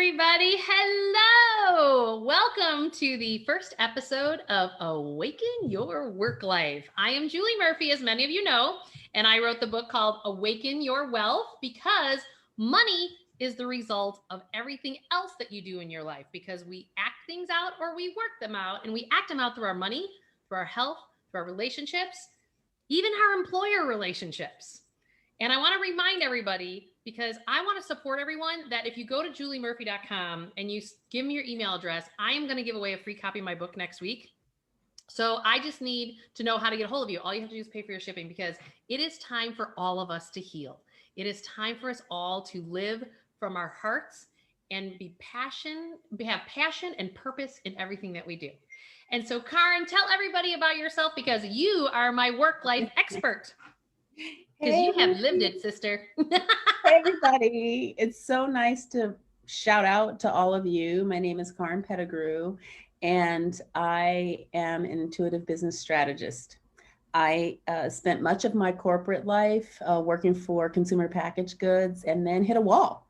everybody. Hello. Welcome to the first episode of Awaken Your Work Life. I am Julie Murphy, as many of you know, and I wrote the book called Awaken Your Wealth because money is the result of everything else that you do in your life, because we act things out or we work them out, and we act them out through our money, through our health, through our relationships, even our employer relationships. And I want to remind everybody, because I want to support everyone, that if you go to juliemurphy.com and you give me your email address, I am going to give away a free copy of my book next week. So I just need to know how to get a hold of you. All you have to do is pay for your shipping, because it is time for all of us to heal. It is time for us all to live from our hearts and have passion and purpose in everything that we do. And so, Karen, tell everybody about yourself, because you are my work life expert. Because you have lived it, sister. Hey, everybody. It's so nice to shout out to all of you. My name is Karen Pettigrew, and I am an intuitive business strategist. I spent much of my corporate life working for consumer packaged goods, and then hit a wall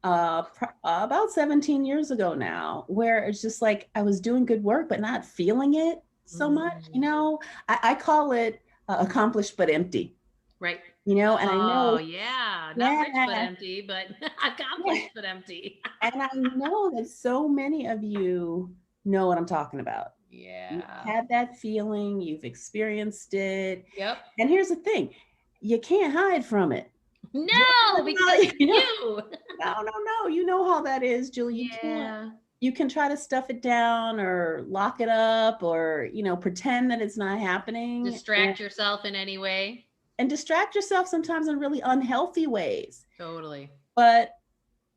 about 17 years ago now, where it's just like I was doing good work, but not feeling it so much. I call it accomplished but empty. Right. And I know. Not rich but empty, but accomplished but empty. And I know that so many of you know what I'm talking about. Yeah. You've had that feeling, you've experienced it. Yep. And here's the thing, you can't hide from it. No, because you. No. You know how that is, Julie. You can try to stuff it down or lock it up or, pretend that it's not happening. Distract yourself in any way. And distract yourself sometimes in really unhealthy ways. Totally. But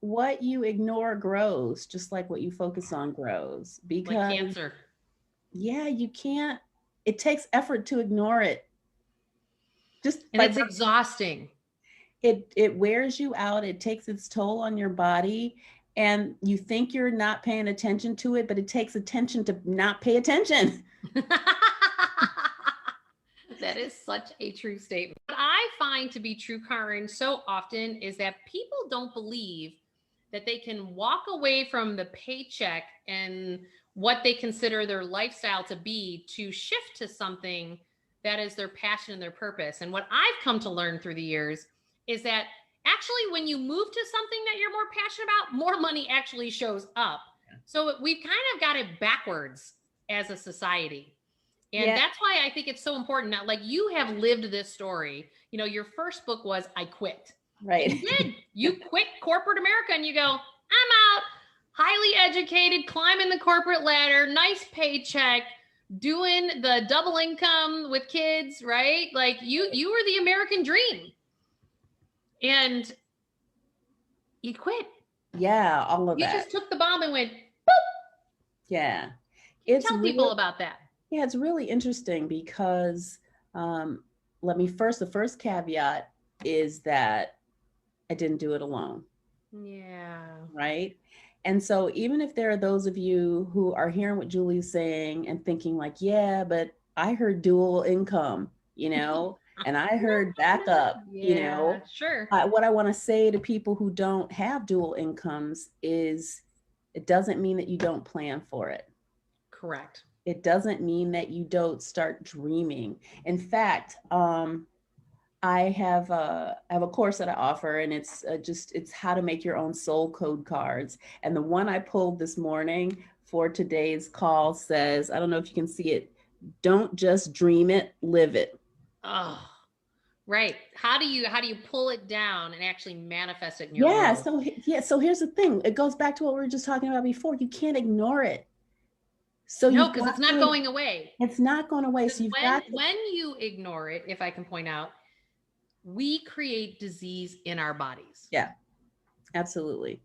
what you ignore grows, just like what you focus on grows. Because like cancer. Yeah, you can't. It takes effort to ignore it. And it's exhausting. It wears you out. It takes its toll on your body. And you think you're not paying attention to it, but it takes attention to not pay attention. That is such a true statement. What I find to be true, Karen, so often is that people don't believe that they can walk away from the paycheck and what they consider their lifestyle to be to shift to something that is their passion and their purpose. And what I've come to learn through the years is that actually when you move to something that you're more passionate about, more money actually shows up. So we've kind of got it backwards as a society. And that's why I think it's so important. Now, like, you have lived this story. Your first book was I Quit. Right. You did. You quit corporate America and you go, I'm out, highly educated, climbing the corporate ladder, nice paycheck, doing the double income with kids, right? Like you were the American dream. And you quit. Yeah, all of that. You just took the bomb and went, boop. Yeah. Tell people about that. Yeah, it's really interesting because the first caveat is that I didn't do it alone. Yeah. Right. And so even if there are those of you who are hearing what Julie's saying and thinking like, yeah, but I heard dual income, and I heard backup, Sure. What I want to say to people who don't have dual incomes is it doesn't mean that you don't plan for it. Correct. It doesn't mean that you don't start dreaming. In fact, I have a course that I offer, and it's how to make your own soul code cards. And the one I pulled this morning for today's call says, I don't know if you can see it, don't just dream it, live it. Oh, right. How do you pull it down and actually manifest it in your world? So here's the thing. It goes back to what we were just talking about before. You can't ignore it. So no, because it's not going away. It's not going away. So when you ignore it, if I can point out, we create disease in our bodies. Yeah, absolutely.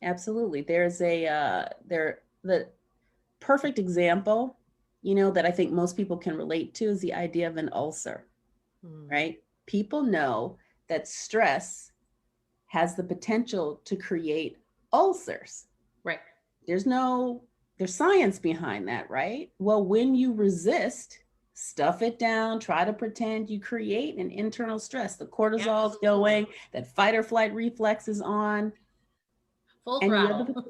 There's the perfect example, that I think most people can relate to is the idea of an ulcer, right? People know that stress has the potential to create ulcers. Right. There's science behind that, right? Well, when you resist, stuff it down, try to pretend, you create an internal stress. The cortisol's going, that fight or flight reflex is on. Full and throttle.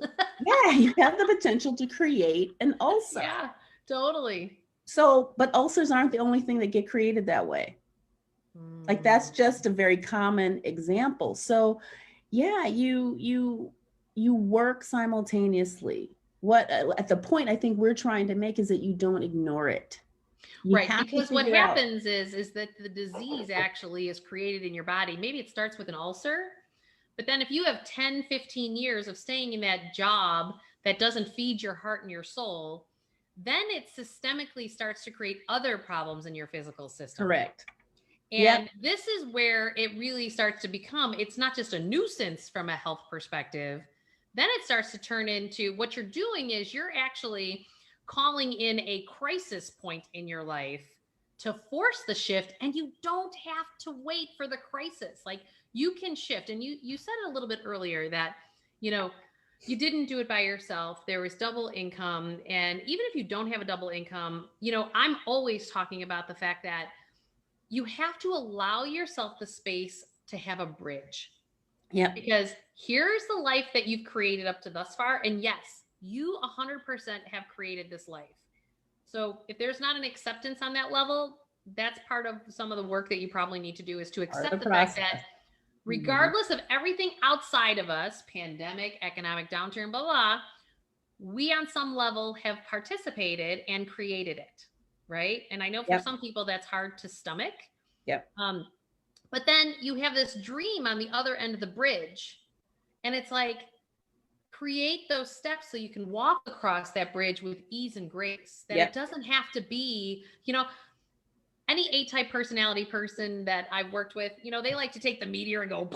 you have the potential to create an ulcer. Yeah, totally. So, but ulcers aren't the only thing that get created that way. Like that's Mm. just a very common example. So, yeah, you work simultaneously. What at the point I think we're trying to make is that you don't ignore it. You Right, have to because what figure out. happens is that the disease actually is created in your body. Maybe it starts with an ulcer, but then if you have 10, 15 years of staying in that job that doesn't feed your heart and your soul, then it systemically starts to create other problems in your physical system. Correct. Yep. And this is where it really starts to become, it's not just a nuisance from a health perspective. Then it starts to turn into what you're doing is you're actually calling in a crisis point in your life to force the shift, and you don't have to wait for the crisis. Like you can shift. And you said it a little bit earlier that, you know, you didn't do it by yourself. There was double income. And even if you don't have a double income, you know, I'm always talking about the fact that you have to allow yourself the space to have a bridge. Yep. Because here's the life that you've created up to thus far. And yes, you 100% have created this life. So if there's not an acceptance on that level, that's part of some of the work that you probably need to do, is to accept the fact that regardless of everything outside of us, pandemic, economic downturn, blah, blah, we on some level have participated and created it. Right. And I know for some people that's hard to stomach. Yep. But then you have this dream on the other end of the bridge. And it's like, create those steps so you can walk across that bridge with ease and grace. That it doesn't have to be, you know, any A-type personality person that I've worked with, you know, they like to take the meteor and go,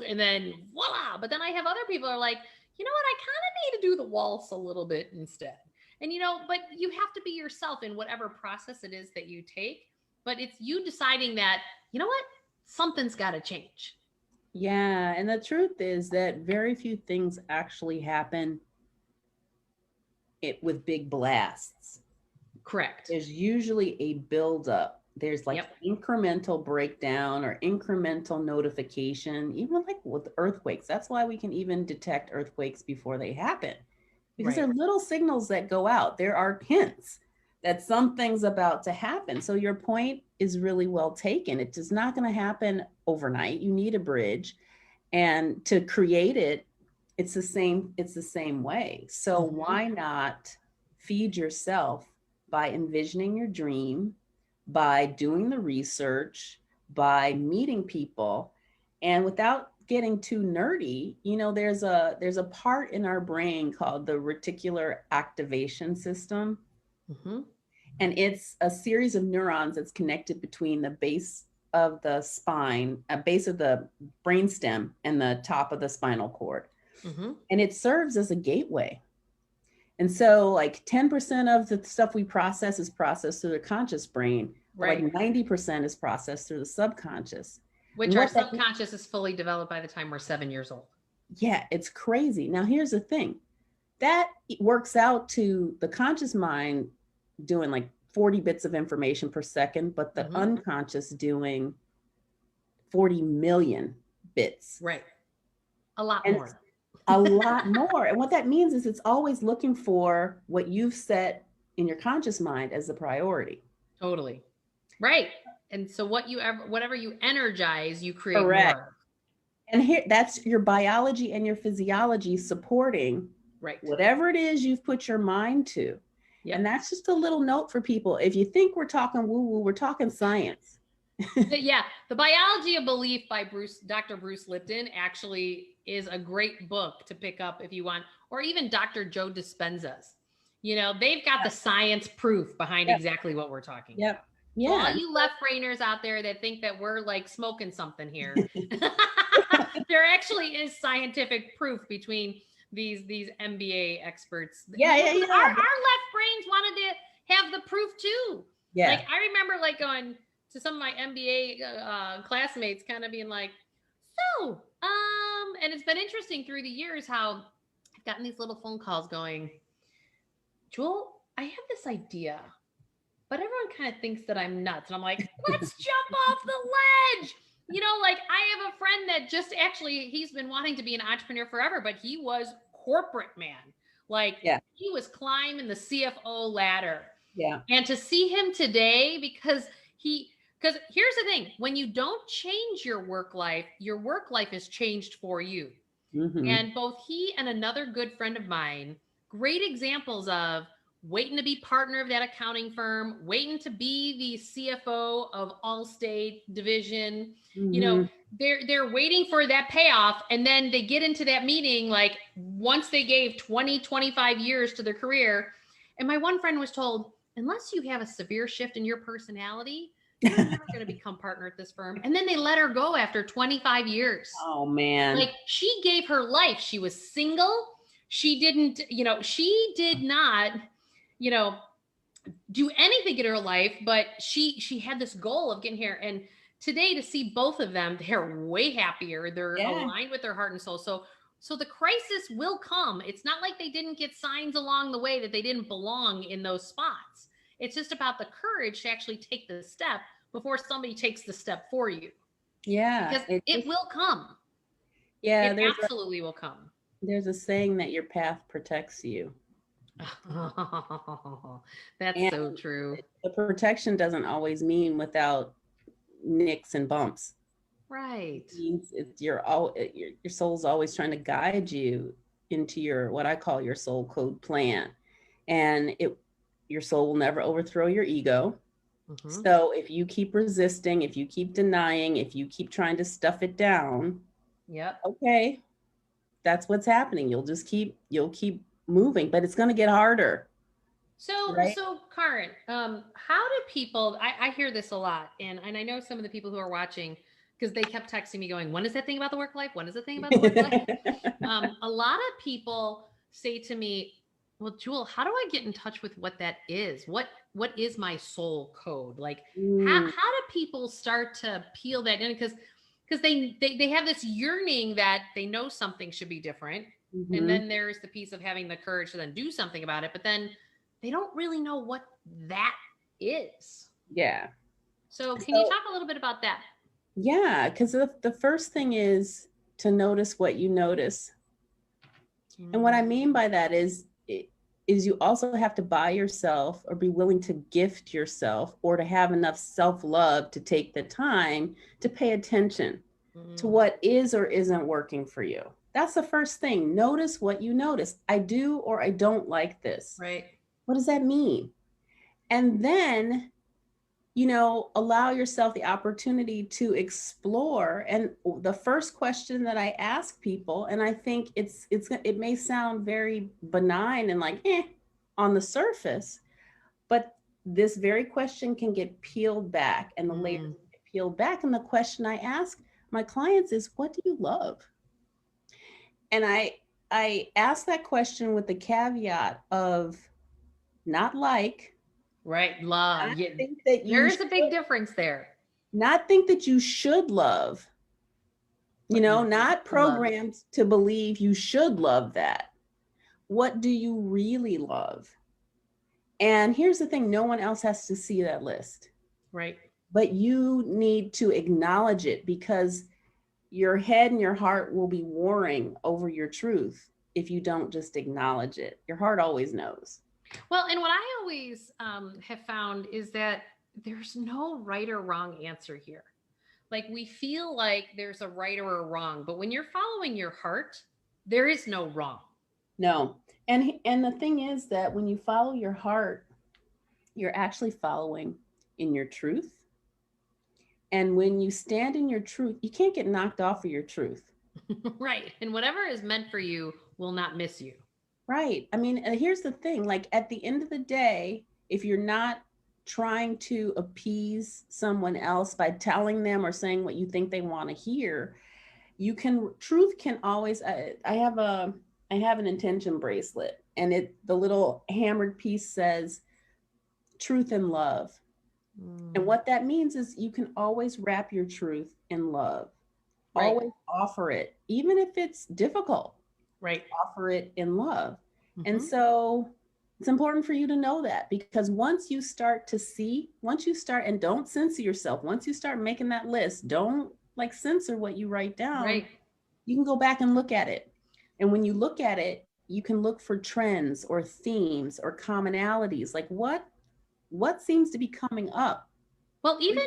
and then voila. But then I have other people who are like, you know what, I kind of need to do the waltz a little bit instead. And, you know, but you have to be yourself in whatever process it is that you take. But it's you deciding that, you know what, something's got to change. Yeah. And the truth is that very few things actually happen with big blasts. Correct. There's usually a buildup. There's like incremental breakdown or incremental notification, even like with earthquakes. That's why we can even detect earthquakes before they happen, because they're little signals that go out. There are hints that something's about to happen. So your point is really well taken. It is not going to happen overnight. You need a bridge, and to create it, it's the same way. So why not feed yourself by envisioning your dream, by doing the research, by meeting people, and without getting too nerdy, you know, there's a part in our brain called the reticular activation system. And it's a series of neurons that's connected between the base of the spine, a base of the brainstem, and the top of the spinal cord. And it serves as a gateway. And so like 10% of the stuff we process is processed through the conscious brain, like 90% is processed through the subconscious. Which our subconscious is fully developed by the time we're 7 years old. Yeah, it's crazy. Now, here's the thing. That works out to the conscious mind doing like 40 bits of information per second, but the unconscious doing 40 million bits. Right. A lot more. A lot more. And what that means is it's always looking for what you've set in your conscious mind as the priority. Totally. Right. And so whatever you energize, you create more. And here, that's your biology and your physiology supporting whatever it is you've put your mind to. And that's just a little note for people. If you think we're talking woo-woo, we're talking science. The Biology of Belief by Dr. Bruce Lipton actually is a great book to pick up if you want, or even Dr. Joe Dispenza's. You know, they've got the science proof behind exactly what we're talking about. Yeah. So all you left-brainers out there that think that we're like smoking something here, there actually is scientific proof between these MBA experts. Yeah. Our left brains wanted to have the proof too. Yeah. Like I remember like going to some of my MBA classmates kind of being like, and it's been interesting through the years how I've gotten these little phone calls going, Jewel, I have this idea, but everyone kind of thinks that I'm nuts. And I'm like, let's jump off the ledge. like I have a friend that just actually, he's been wanting to be an entrepreneur forever, but he was corporate man. Like Yeah. he was climbing the CFO ladder. Yeah. And to see him today, because here's the thing, when you don't change your work life is changed for you. Mm-hmm. And both he and another good friend of mine, great examples of waiting to be partner of that accounting firm, waiting to be the CFO of Allstate division. Mm-hmm. They're waiting for that payoff, and then they get into that meeting like once they gave 20-25 years to their career. And my one friend was told, unless you have a severe shift in your personality, you're never going to become partner at this firm. And then they let her go after 25 years. Oh man. Like she gave her life. She was single. She did not, do anything in her life, but she had this goal of getting here. And today to see both of them, they're way happier. They're aligned with their heart and soul. So the crisis will come. It's not like they didn't get signs along the way that they didn't belong in those spots. It's just about the courage to actually take the step before somebody takes the step for you. Yeah. Because it will come. Yeah. It absolutely will come. There's a saying that your path protects you. That's so true. The protection doesn't always mean without nicks and bumps. Right. It means your soul's always trying to guide you into your, what I call your soul code plan. And your soul will never overthrow your ego. Mm-hmm. So if you keep resisting, if you keep denying, if you keep trying to stuff it down, okay, that's what's happening. You'll keep moving, but it's going to get harder. So, right? So Karen, how do people, I hear this a lot, and I know some of the people who are watching, because they kept texting me going, when is that thing about the work life? When is the thing about the work life? A lot of people say to me, well, Jewel, how do I get in touch with what that is? What is my soul code? Like, how do people start to peel that in? Because they have this yearning that they know something should be different. Mm-hmm. And then there's the piece of having the courage to then do something about it. But then they don't really know what that is. Yeah. So can you talk a little bit about that? Yeah, because the first thing is to notice what you notice. Mm-hmm. And what I mean by that is you also have to buy yourself or be willing to gift yourself or to have enough self-love to take the time to pay attention to what is or isn't working for you. That's the first thing. Notice what you notice. I do or I don't like this. Right. What does that mean? And then, allow yourself the opportunity to explore. And the first question that I ask people, and I think it may sound very benign and like, on the surface, but this very question can get peeled back and the layers get peeled back. And the question I ask my clients is, what do you love? And I ask that question with the caveat of not like, right, love. There is a big difference there. Not think that you should love, not programmed to believe you should love that. What do you really love? And here's the thing, no one else has to see that list. Right. But you need to acknowledge it, because your head and your heart will be warring over your truth if you don't just acknowledge it. Your heart always knows. Well, and what I always have found is that there's no right or wrong answer here. Like, we feel like there's a right or a wrong, but when you're following your heart, there is no wrong. No. And the thing is that when you follow your heart, you're actually following in your truth. And when you stand in your truth, you can't get knocked off of your truth. Right. And whatever is meant for you will not miss you. Right. I mean, here's the thing, like at the end of the day, if you're not trying to appease someone else by telling them or saying what you think they want to hear, truth can always, I have an intention bracelet, and the little hammered piece says truth and love. And what that means is you can always wrap your truth in love. Right. Always offer it, even if it's difficult. Right. Offer it in love. Mm-hmm. And so it's important for you to know that, because once you start and don't censor yourself, once you start making that list, don't like censor what you write down, Right. you can go back and look at it. And when you look at it, you can look for trends or themes or commonalities. Like what seems to be coming up? Well, even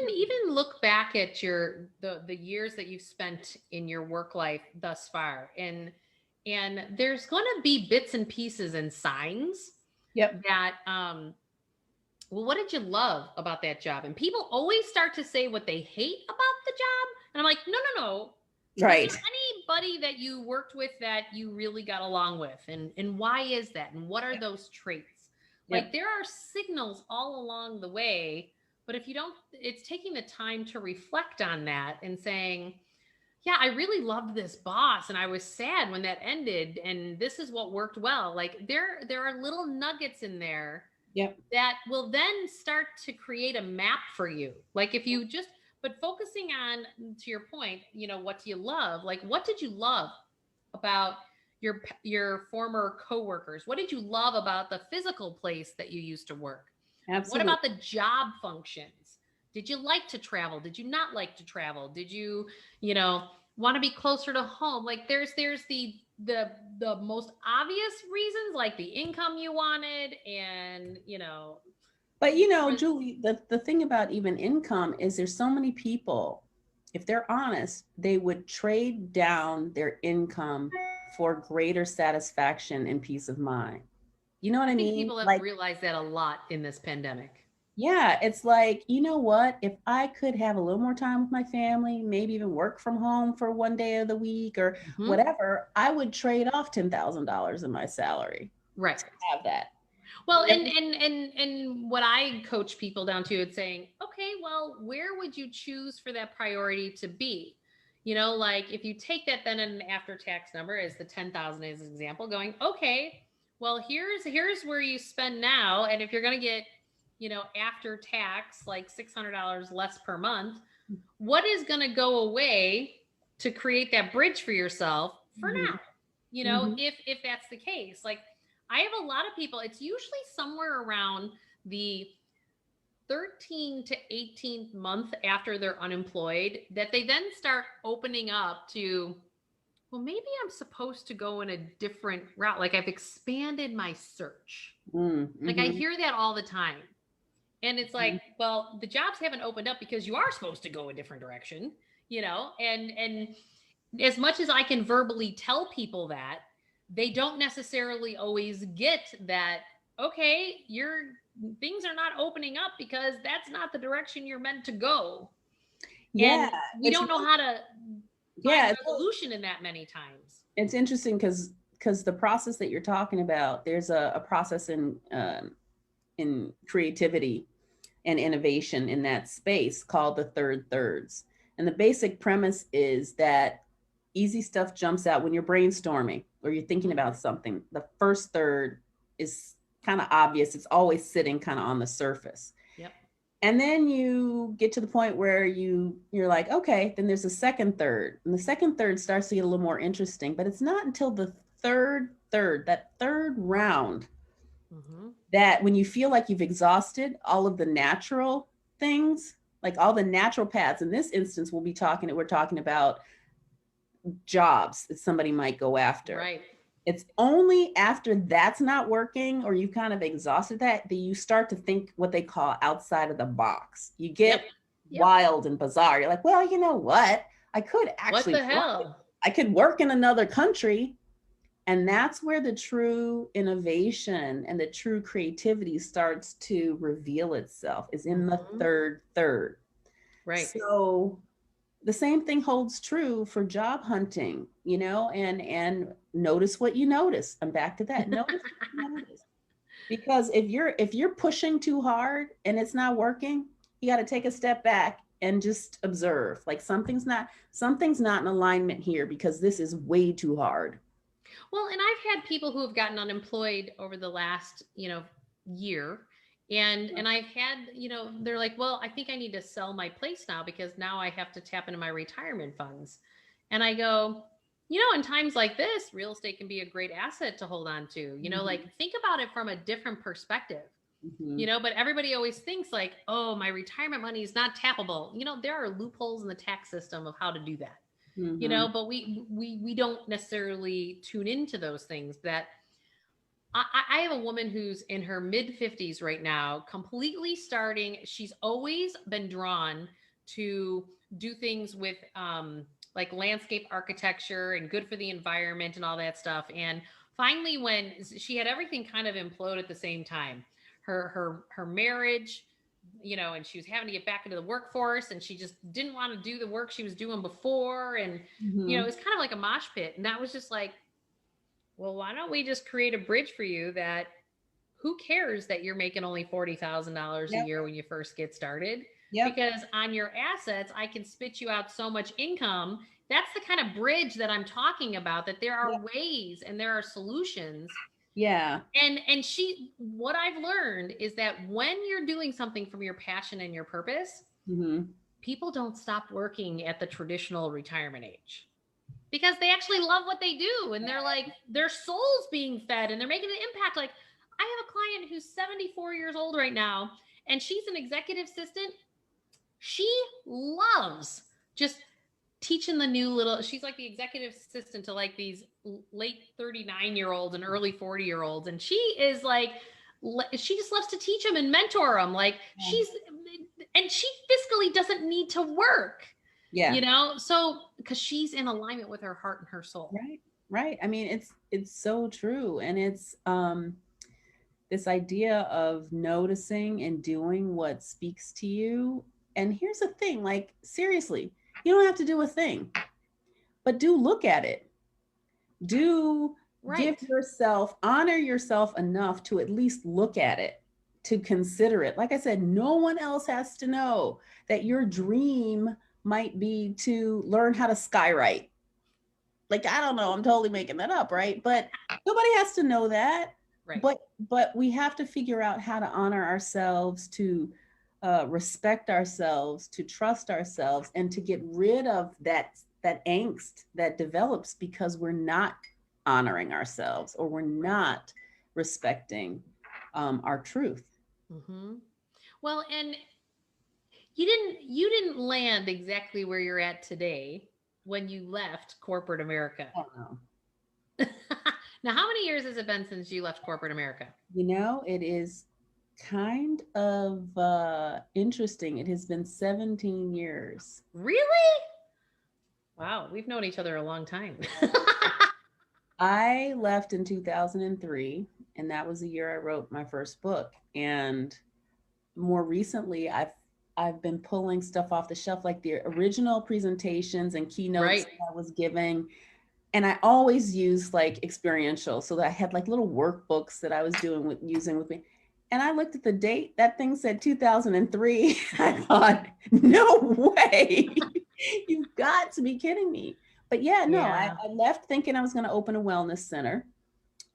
look back at the years that you've spent in your work life thus far, and there's going to be bits and pieces and signs Yep. that well, what did you love about that job? And people always start to say what they hate about the job, and I'm like, no, no, no. Was Right. there anybody that you worked with that you really got along with, and why is that, and what are those traits? Like, Yep. there are signals all along the way, but if you don't, it's taking the time to reflect on that and saying, yeah, I really loved this boss and I was sad when that ended, and this is what worked well. Like, there are little nuggets in there Yep. that will then start to create a map for you. Like, if you just, but focusing on, to your point, what do you love? Like, what did you love about your former coworkers? What did you love about the physical place that you used to work? What Absolutely. about the job functions? Did you like to travel? Did you not like to travel? Did you, want to be closer to home? Like, there's the most obvious reasons, like the income you wanted, and But was, Julie, the thing about even income is there's so many people, if they're honest, they would trade down their income for greater satisfaction and peace of mind. You know what I I think mean? people have Like, realized that a lot in this pandemic. yeah, it's like, you know what? If I could have a little more time with my family, maybe even work from home for one day of the week or Mhm. whatever, I would trade off $10,000 in my salary Right. to have that. Well, Yep. and what I coach people down to is saying, okay, well, where would you choose for that priority to be? Like, if you take that then an after tax number as the 10,000 as an example, going, okay, well, here's where you spend now, and if you're going to get, after tax like $600 less per month, what is going to go away to create that bridge for yourself for Mhm. now? Mhm. If that's the case. Like, I have a lot of people, it's usually somewhere around the 13th to 18th month after they're unemployed that they then start opening up to, well, maybe I'm supposed to go in a different route. Like, I've expanded my search. Mm, Like, I mhm. hear that all the time. And it's like, Mhm. well, the jobs haven't opened up because you are supposed to go a different direction, and as much as I can verbally tell people that, they don't necessarily always get that, okay, your things are not opening up because that's not the direction you're meant to go. Yeah, And we it's don't know how to find yeah, resolution in that many times. it's interesting because the process that you're talking about, there's a process in creativity and innovation in that space called the third thirds. And the basic premise is that easy stuff jumps out when you're brainstorming or you're thinking Mhm. about something. The first third is kind of obvious. It's always sitting kind of on the surface. Yep. And then you get to the point where you're like, okay, then there's a second third. And the second third starts to get a little more interesting, but it's not until the that third round, Mm-hmm. that when you feel like you've exhausted all of the natural things, like all the natural paths. In this instance, we're talking about jobs that somebody might go after. Right. It's only after that's not working or you kind of exhausted that you start to think what they call outside of the box. You Yep. get Yep. wild and bizarre. You're like, well, you know what? I could What actually the work. hell? I could work in another country. And that's where the true innovation and the true creativity starts to reveal itself, is in the Mm-hmm. third third. Right. So the same thing holds true for job hunting, and notice what you notice. I'm back to that. Notice what you notice. Because if you're pushing too hard and it's not working, you got to take a step back and just observe. Like something's not in alignment here because this is way too hard. Well, and I've had people who have gotten unemployed over the last, year. And I've had, they're like, well, I think I need to sell my place now because now I have to tap into my retirement funds. And I go, in times like this, real estate can be a great asset to hold on to. Mhm. Like, think about it from a different perspective. Mhm. But everybody always thinks like, oh, my retirement money is not tappable. There are loopholes in the tax system of how to do that. Mhm. But we don't necessarily tune into those things. That I have a woman who's in her mid 50s right now, completely starting. She's always been drawn to do things with like landscape architecture and good for the environment and all that stuff. And finally, when she had everything kind of implode at the same time, her marriage, and she was having to get back into the workforce, and she just didn't want to do the work she was doing before, and it Mhm. was kind of like a mosh pit. And that was just like, well, why don't we just create a bridge for you that who cares that you're making only $40,000 a Yep. year when you first get started? Yep. Because on your assets, I can spit you out so much income. That's the kind of bridge that I'm talking about, that there are Yep. ways and there are solutions. Yeah. And what I've learned is that when you're doing something from your passion and your purpose, Mhm. people don't stop working at the traditional retirement age, because they actually love what they do, and they're like, their soul's being fed and they're making an impact. Like, I have a client who's 74 years old right now, and she's an executive assistant. She loves just teaching the new little, she's like the executive assistant to like these late 39-year-olds and early 40-year-olds, and she is like, she just loves to teach them and mentor them. Like, and she fiscally doesn't need to work, Yeah. so because she's in alignment with her heart and her soul. Right. Right. I mean, it's so true. And it's this idea of noticing and doing what speaks to you. And here's the thing, like, seriously, you don't have to do a thing, but do look at it. Do give Right. yourself, honor yourself enough to at least look at it, to consider it. Like I said, no one else has to know that your dream might be to learn how to skywrite. Like, I don't know, I'm totally making that up, right? But nobody has to know that. Right. But we have to figure out how to honor ourselves, to respect ourselves, to trust ourselves, and to get rid of that angst that develops because we're not honoring ourselves, or we're not respecting our truth. Mm-hmm. Well, and you didn't land exactly where you're at today when you left corporate America. I don't know. Now, how many years has it been since you left corporate America? It is kind of interesting. It has been 17 years. Really? Wow, we've known each other a long time. I left in 2003, and that was the year I wrote my first book. And more recently, I've been pulling stuff off the shelf, like the original presentations and keynotes Right. that I was giving. And I always used like experiential, so that I had like little workbooks that I was using with me. And I looked at the date, that thing said 2003. I thought, no way. You've got to be kidding me. But yeah, no, Yeah. I left thinking I was going to open a wellness center.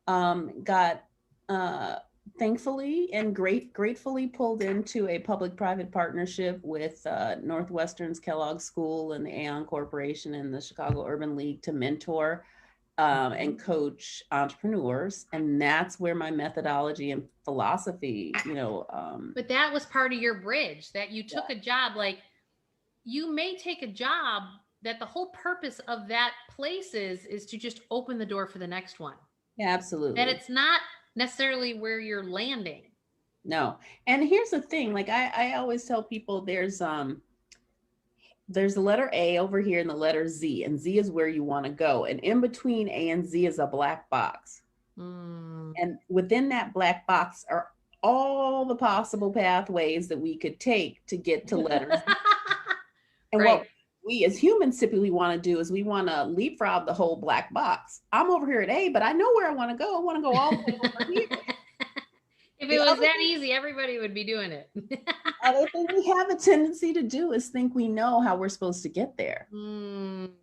Got uh, thankfully and gratefully pulled into a public-private partnership with Northwestern's Kellogg School and the Aon Corporation and the Chicago Urban League to mentor and coach entrepreneurs. And that's where my methodology and philosophy, But that was part of your bridge, that you took yeah, a job. Like, you may take a job that the whole purpose of that place is to just open the door for the next one. yeah, That absolutely. it's not necessarily where you're landing. No. And here's the thing, like I always tell people there's the letter A over here and the letter Z, and Z is where you want to go. And in between A and Z is a black box. Mm. And within that black box are all the possible pathways that we could take to get to letters. And Right. what we as humans typically want to do is we want to leapfrog the whole black box. I'm over here at A, but I know where I want to go. I want to go all the way over here. If it The was other that thing, easy, everybody would be doing it. the other thing we have a tendency to do is think we know how we're supposed to get there.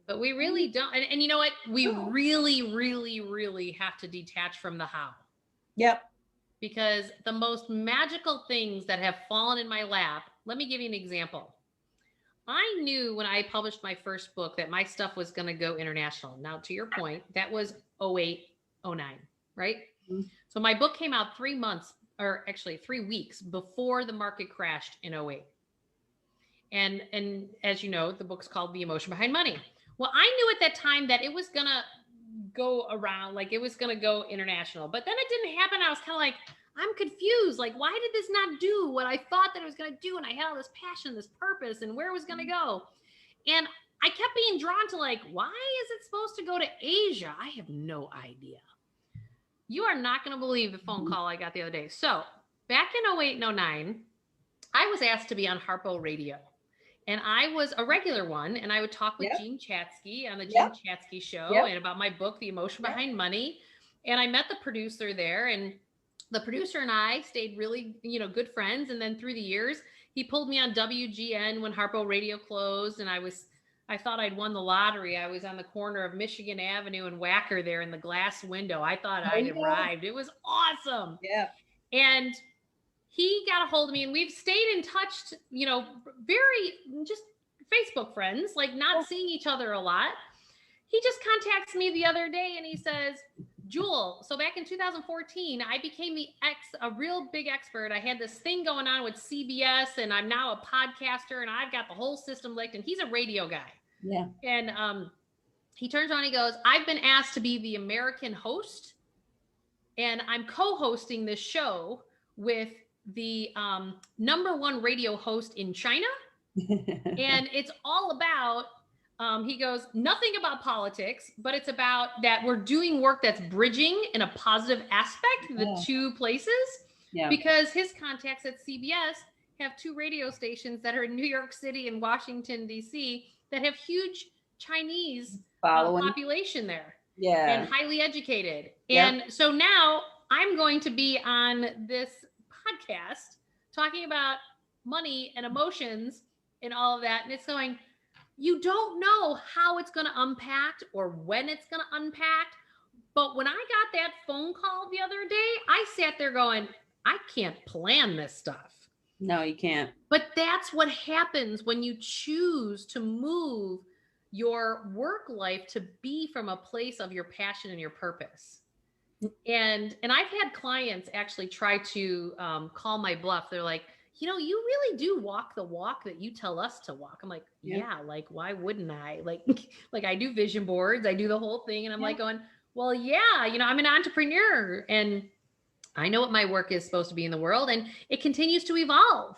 But we really don't. And you know what? We really, really, really have to detach from the how. Yep. Because the most magical things that have fallen in my lap, let me give you an example. I knew when I published my first book that my stuff was going to go international. Now, to your point, that was 08, 09, right? Mhm. So my book came out 3 months or actually 3 weeks before the market crashed in '08. And as you know, the book's called The Emotion Behind Money. Well, I knew at that time that it was going to go around, like it was going to go international, but then it didn't happen. I was kind of like, I'm confused. Like, why did this not do what I thought that it was going to do? And I had all this passion, this purpose, and where it was going to go. And I kept being drawn to, like, why is it supposed to go to Asia? I have no idea. You are not going to believe the phone call I got the other day. So back in '08 and '09, I was asked to be on Harpo Radio. And I was a regular one, and I would talk with Gene Chatsky on the Gene Chatsky Show and about my book, The Emotion Behind Money. And I met the producer there, and the producer and I stayed really, good friends. And then through the years, he pulled me on WGN when Harpo Radio closed, and I thought I'd won the lottery. I was on the corner of Michigan Avenue and Wacker there in the glass window. I thought I'd arrived. It was awesome. Yeah. And he got a hold of me, and we've stayed in touch, very just Facebook friends, like not seeing each other a lot. He just contacts me the other day and he says, Jewel, so back in 2014, I became a real big expert. I had this thing going on with CBS, and I'm now a podcaster, and I've got the whole system licked. And he's a radio guy. Yeah. And he turns around and he goes, I've been asked to be the American host, and I'm co-hosting this show with the #1 radio host in China. And it's all about, he goes, nothing about politics, but it's about that we're doing work that's bridging in a positive aspect, the two places. Yeah. Because his contacts at CBS have 2 radio stations that are in New York City and Washington, D.C. that have huge Chinese population there. Yeah. And highly educated. Yeah. And so now I'm going to be on this podcast talking about money and emotions and all of that. And it's going, you don't know how it's going to unpack or when it's going to unpack. But when I got that phone call the other day, I sat there going, I can't plan this stuff. No, you can't. But that's what happens when you choose to move your work life to be from a place of your passion and your purpose. And I've had clients actually try to call my bluff. They're like, you really do walk the walk that you tell us to walk. I'm like, yeah, like, why wouldn't I? Like I do vision boards, I do the whole thing. And I'm like going, well, yeah, I'm an entrepreneur and I know what my work is supposed to be in the world, and it continues to evolve.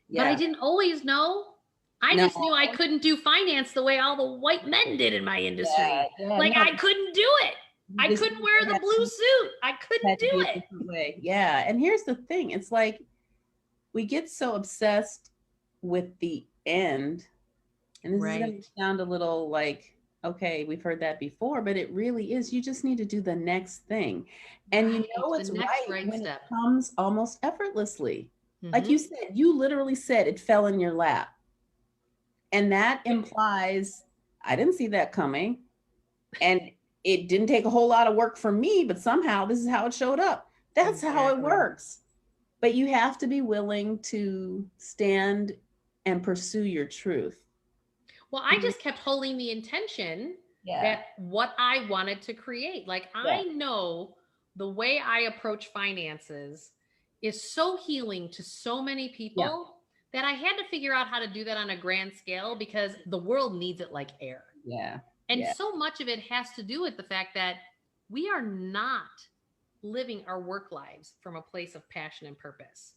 Yeah. But I didn't always know. I just knew I couldn't do finance the way all the white men did in my industry. I couldn't do it. I couldn't wear the blue suit. I couldn't do it. Yeah. And here's the thing. It's like we get so obsessed with the end. And this is going to sound a little like, okay, we've heard that before, but it really is. You just need to do the next thing. And it's right when it comes almost effortlessly. Mm-hmm. Like you said, you literally said it fell in your lap. And that implies, I didn't see that coming. And it didn't take a whole lot of work for me, but somehow this is how it showed up. That's how it works. But you have to be willing to stand and pursue your truth. Well, I just kept holding the intention that what I wanted to create. Like, I know the way I approach finances is so healing to so many people that I had to figure out how to do that on a grand scale because the world needs it like air. Yeah. And so much of it has to do with the fact that we are not living our work lives from a place of passion and purpose.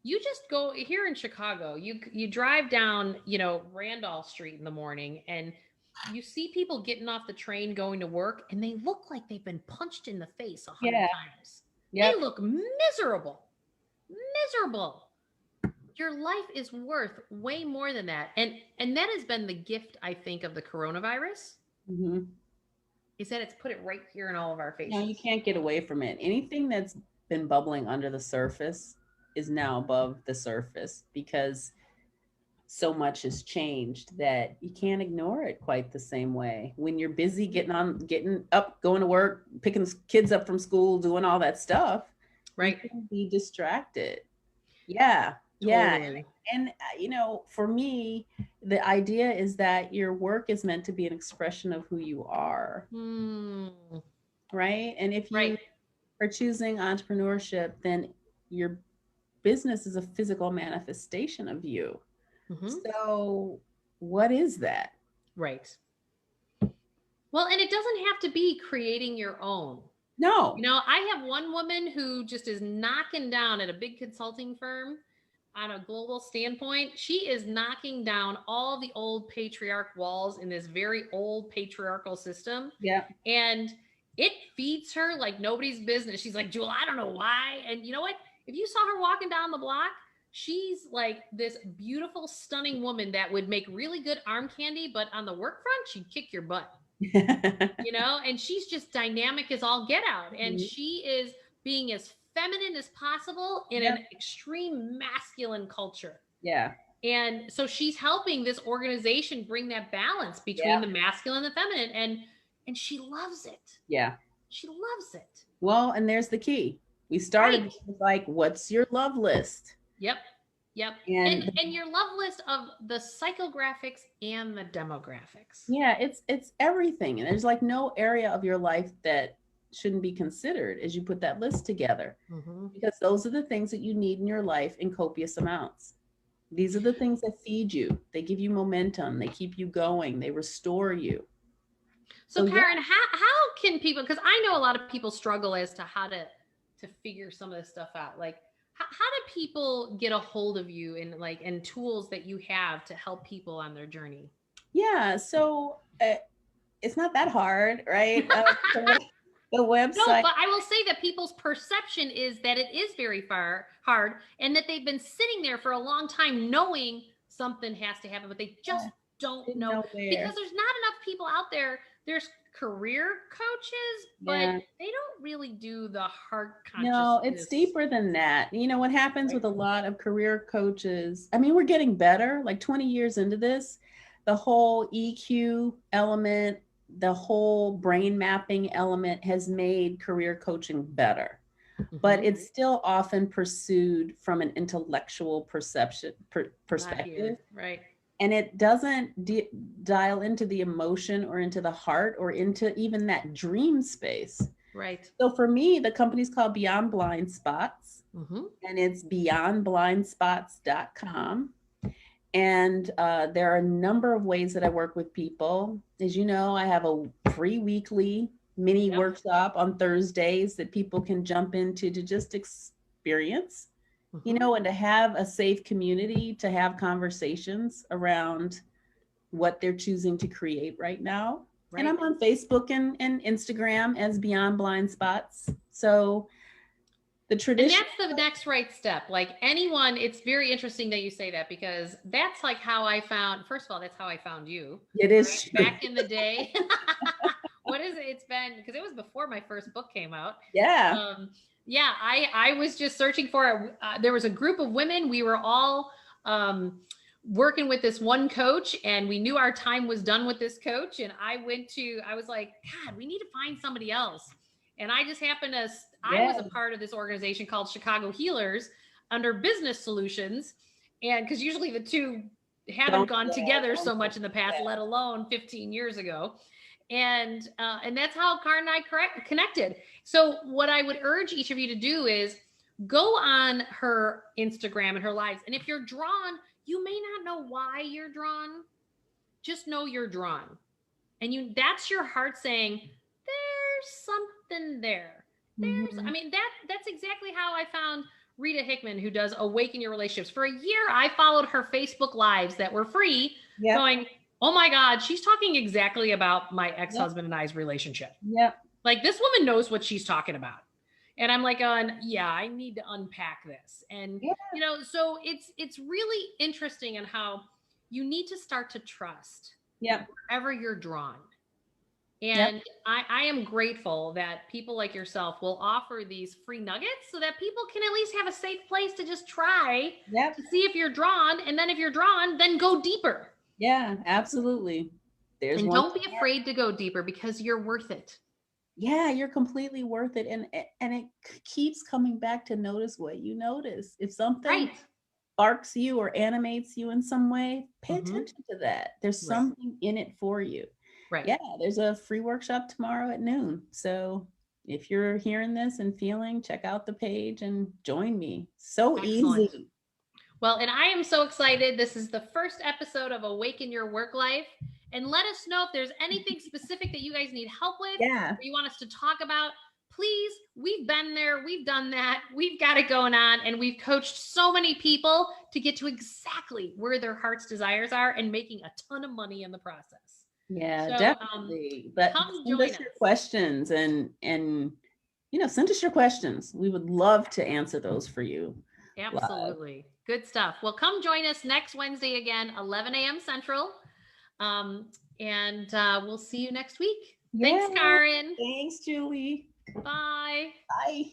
You just go here in Chicago, you drive down, Randolph Street in the morning and you see people getting off the train going to work and they look like they've been punched in the face 100 times. Yep. They look miserable. Your life is worth way more than that. And that has been the gift, I think, of the coronavirus. Mm-hmm. Is that it's put it right here in all of our faces. No, you can't get away from it. Anything that's been bubbling under the surface is now above the surface because so much has changed that you can't ignore it quite the same way. When you're busy getting up, going to work, picking kids up from school, doing all that stuff, right? You can be distracted. Yeah. Totally. Yeah. And for me, the idea is that your work is meant to be an expression of who you are. Right. And if you are choosing entrepreneurship, then your business is a physical manifestation of you. Hmm. So what is that? Right. Well, and it doesn't have to be creating your own. No. I have one woman who just is knocking down at a big consulting firm on a global standpoint. She is knocking down all the old patriarch walls in this very old patriarchal system. Yeah. And it feeds her like nobody's business. She's like, Jewel, I don't know why. And you know what? If you saw her walking down the block, she's like this beautiful, stunning woman that would make really good arm candy, but on the work front, she'd kick your butt. And she's just dynamic as all get out. And she is being as feminine as possible in Yep. an extreme masculine culture. Yeah. And so she's helping this organization bring that balance between Yeah. the masculine and the feminine. And she loves it. Yeah. She loves it. Well, and there's the key. We started Right. with like, what's your love list? Yep. Yep. And And your love list of the psychographics and the demographics. yeah, it's everything. And there's like no area of your life that shouldn't be considered as you put that list together. Mm-hmm. Because those are the things that you need in your life in copious amounts. These are the things that feed you. They give you momentum. They keep you going. They restore you. So yeah. Karen, how can people, because I know a lot of people struggle as to how to figure some of this stuff out. Like how do people get a hold of you and tools that you have to help people on their journey? Yeah. So it's not that hard, right? The website. No, but I will say that people's perception is that it is very hard and that they've been sitting there for a long time knowing something has to happen, but they just don't know because there's not enough people out there. There's career coaches, but they don't really do the heart consciousness. No, it's deeper than that. You know, what happens with a lot of career coaches, I mean, we're getting better, like 20 years into this, the whole EQ element, the whole brain mapping element has made career coaching better. But it's still often pursued from an intellectual perspective. Right. And it doesn't dial into the emotion or into the heart or into even that dream space. Right. So for me, the company's called Beyond Blind Spots, and it's beyondblindspots.com. And there are a number of ways that I work with people. As you know, I have a free weekly mini workshop on Thursdays that people can jump into to just experience, and to have a safe community, to have conversations around what they're choosing to create right now. Right. And I'm on Facebook and Instagram as Beyond Blind Spots. So the tradition. And that's the next right step. Like anyone, it's very interesting that you say that because that's like how I found, first of all, that's how I found you. It is true. Back in the day. What is it? It's been, because it was before my first book came out. Yeah. Yeah, I was just searching for there was a group of women. We were all working with this one coach and we knew our time was done with this coach. And I was like, God, we need to find somebody else. And I just happened to, I was a part of this organization called Chicago Healers under Business Solutions. And because usually the two haven't gone together so much in the past, let alone 15 years ago. And that's how Karen and I connected. So what I would urge each of you to do is go on her Instagram and her lives. And if you're drawn, you may not know why you're drawn. Just know you're drawn. And that's your heart saying, there's something there. I mean, that's exactly how I found Rita Hickman, who does Awaken Your Relationships. For a year, I followed her Facebook lives that were free, going, oh my God, she's talking exactly about my ex-husband and I's relationship. Yep. Like this woman knows what she's talking about. And I'm like, yeah, I need to unpack this. And, so it's really interesting in how you need to start to trust wherever you're drawn. And I am grateful that people like yourself will offer these free nuggets so that people can at least have a safe place to just try to see if you're drawn. And then if you're drawn, then go deeper. Yeah, absolutely. And don't be afraid to go deeper because you're worth it. Yeah, you're completely worth it. And it keeps coming back to notice what you notice. If something sparks you or animates you in some way, pay attention to that. There's something in it for you. Right. Yeah, there's a free workshop tomorrow at noon. So if you're hearing this and feeling, check out the page and join me. So Excellent. easy. Well, and I am so excited. This is the first episode of Awaken Your Work Life. And let us know if there's anything specific that you guys need help with, Yeah. or you want us to talk about. Please, we've been there, we've done that, we've got it going on, and we've coached so many people to get to exactly where their heart's desires are and making a ton of money in the process. Yeah, So, definitely. But come send join us us. your questions and send us your questions. We would love to answer those for you. Absolutely. Live. Good stuff. Well, come join us next Wednesday again, 11 a.m. Central. And we'll see you next week. Yeah. Thanks, Karen. Thanks, Julie. Bye. Bye.